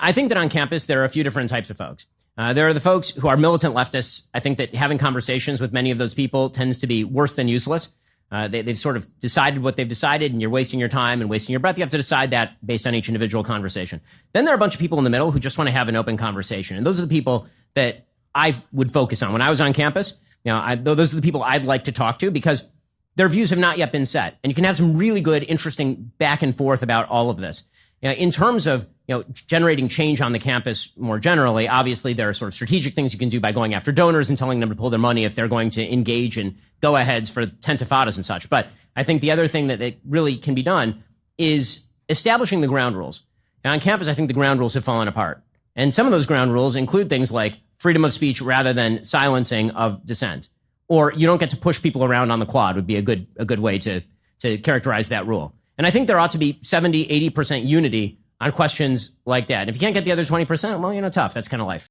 I think that on campus, there are a few different types of folks. There are the folks who are militant leftists. I think that having conversations with many of those people tends to be worse than useless. They've sort of decided what they've decided, and you're wasting your time and wasting your breath. You have to decide that based on each individual conversation. Then there are a bunch of people in the middle who just want to have an open conversation. And those are the people that I would focus on. When I was on campus, those are the people I'd like to talk to because their views have not yet been set. And you can have some really good, interesting back and forth about all of this. In terms of generating change on the campus more generally, obviously there are sort of strategic things you can do by going after donors and telling them to pull their money if they're going to engage in go-aheads for tentifadas and such. But I think the other thing that really can be done is establishing the ground rules. And on campus, I think the ground rules have fallen apart. And some of those ground rules include things like freedom of speech rather than silencing of dissent. Or you don't get to push people around on the quad would be a good way to characterize that rule. And I think there ought to be 70, 80% unity on questions like that. And if you can't get the other 20%, well, tough. That's kind of life.